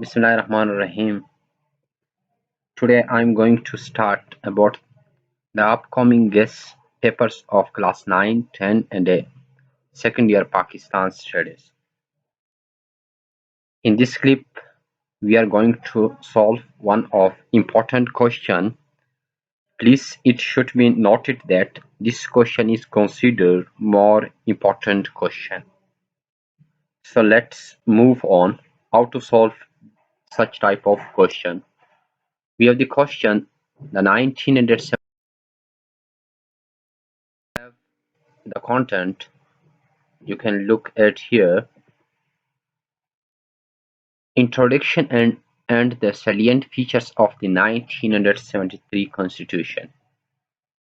Bismillahirrahmanirrahim. Today I am going to start about the upcoming guest papers of class 9, 10 and second year Pakistan studies. In this clip we are going to solve one of important question. Please it should be noted that this question is considered more important question. So let's move on how to solve such type of question. We have the question the 1970 the content you can look at here. Introduction and the salient features of the 1973 Constitution.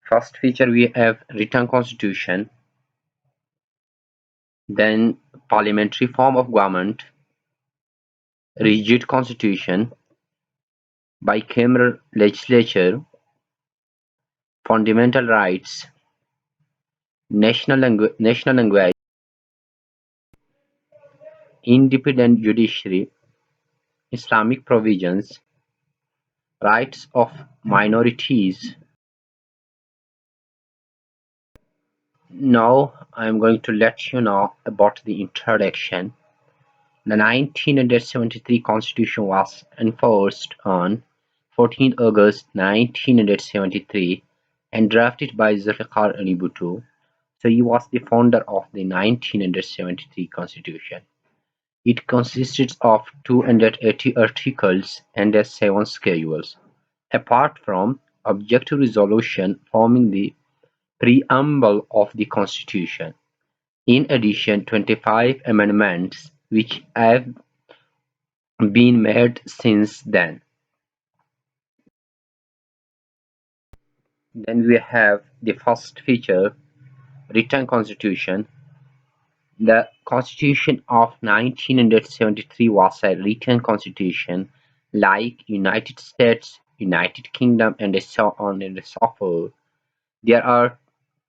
First feature we have written constitution, then parliamentary form of government, rigid constitution, bicameral legislature, fundamental rights, national language, independent judiciary, Islamic provisions, rights of minorities. Now I am going to let you know about the introduction. The 1973 Constitution was enforced on 14 August 1973 and drafted by Zulfikar Ali Bhutto. So he was the founder of the 1973 Constitution. It consisted of 280 articles and 7 schedules, apart from objective resolution forming the preamble of the Constitution. In addition, 25 amendments which have been made since then. Then we have the first feature, written constitution. The Constitution of 1973 was a written constitution like United States, United Kingdom and so on and so forth. There are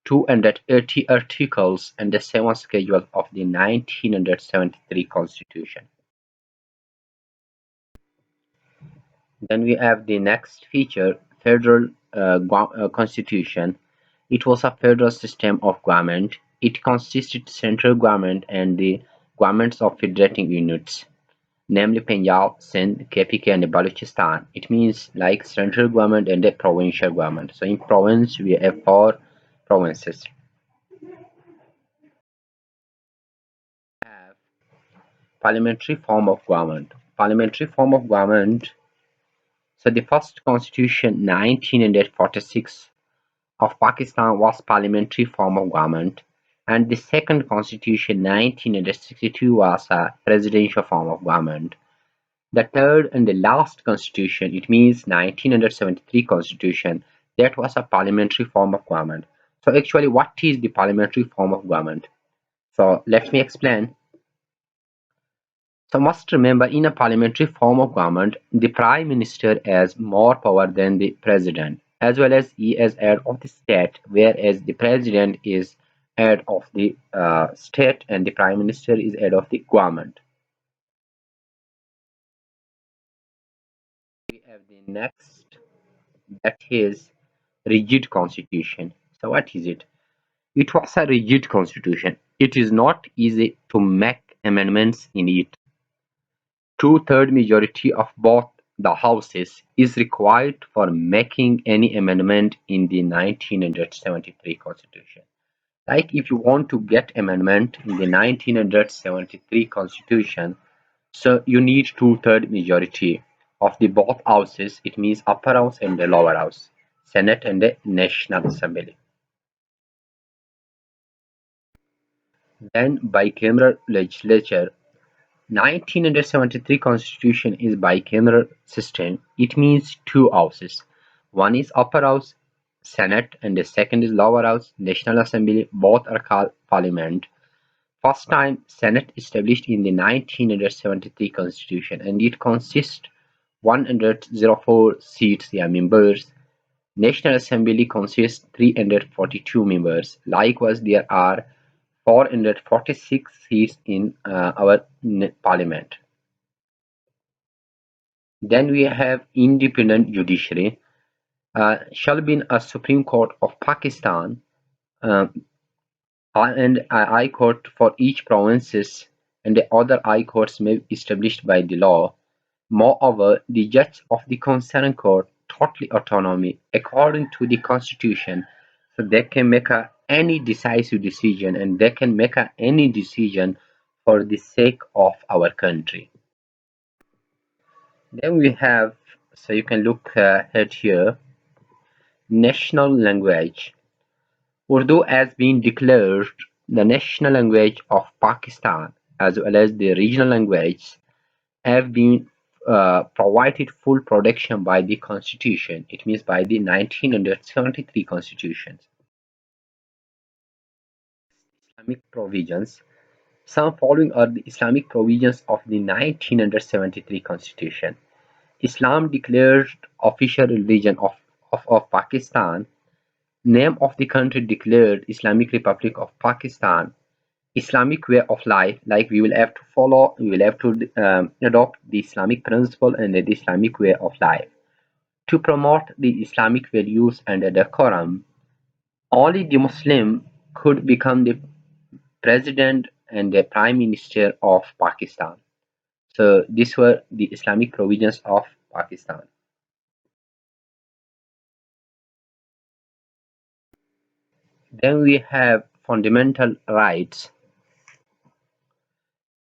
280 articles and the 7 schedules of the 1973 Constitution. Then we have the next feature, federal constitution. It was a federal system of government. It consisted central government and the governments of federating units, namely Punjab, Sindh, KPK and Balochistan. It means like central government and a provincial government. So in province we have 4 provinces. Have parliamentary form of government. Parliamentary form of government. So the first constitution 1946 of Pakistan was parliamentary form of government, and the second constitution 1962 was a presidential form of government. The third and the last constitution, it means 1973 constitution, that was a parliamentary form of government. So actually what is the parliamentary form of government? So let me explain. So must remember, in a parliamentary form of government, the Prime Minister has more power than the President, as well as he is head of the state, whereas the President is head of the state and the Prime Minister is head of the government. We have the next, that is rigid constitution. So what is it? It was a rigid constitution. It is not easy to make amendments in it. Two-third majority of both the houses is required for making any amendment in the 1973 Constitution. Like if you want to get amendment in the 1973 Constitution, so you need two-third majority of the both houses. It means upper house and the lower house, Senate and the National Assembly. Then bicameral legislature. 1973 Constitution is bicameral system. It means two houses. One is upper house, Senate, and the second is lower house, National Assembly. Both are called Parliament. First time Senate established in the 1973 Constitution, and it consists 104 seats, yeah, members. National Assembly consists 342 members. Likewise, there are 446 seats in our parliament. Then we have independent judiciary. Shall be a Supreme Court of Pakistan uh, and a High Court for each provinces, and the other High Courts may be established by the law. Moreover, the judges of the concerned court totally autonomy according to the constitution, so they can make any decisive decision and they can make any decision for the sake of our country. Then we have, so you can look at here, national language. Urdu has been declared the national language of Pakistan as well as the regional language have been provided full protection by the constitution. It means by the 1973 constitution. Islamic provisions. Some following are the Islamic provisions of the 1973 constitution. Islam declared official religion of Pakistan. Name of the country declared Islamic Republic of Pakistan. Islamic way of life, like we will have to follow, we will have to adopt the Islamic principle and the Islamic way of life. To promote the Islamic values and the decorum, only the Muslim could become the president and the prime minister of Pakistan. So these were the Islamic provisions of Pakistan. Then we have fundamental rights.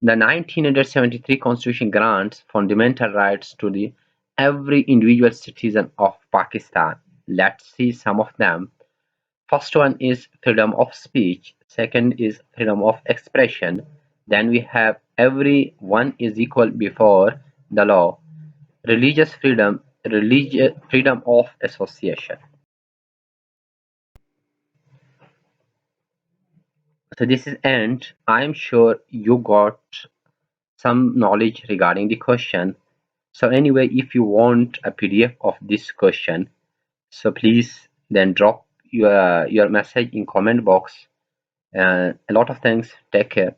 The 1973 Constitution grants fundamental rights to the every individual citizen of Pakistan. Let's see some of them. First one is freedom of speech. Second is freedom of expression. Then we have everyone is equal before the law. Religious freedom, religious freedom of association. So this is end. I'm sure you got some knowledge regarding the question. So anyway, if you want a PDF of this question, so please then drop your message in comment box. A lot of thanks. Take care.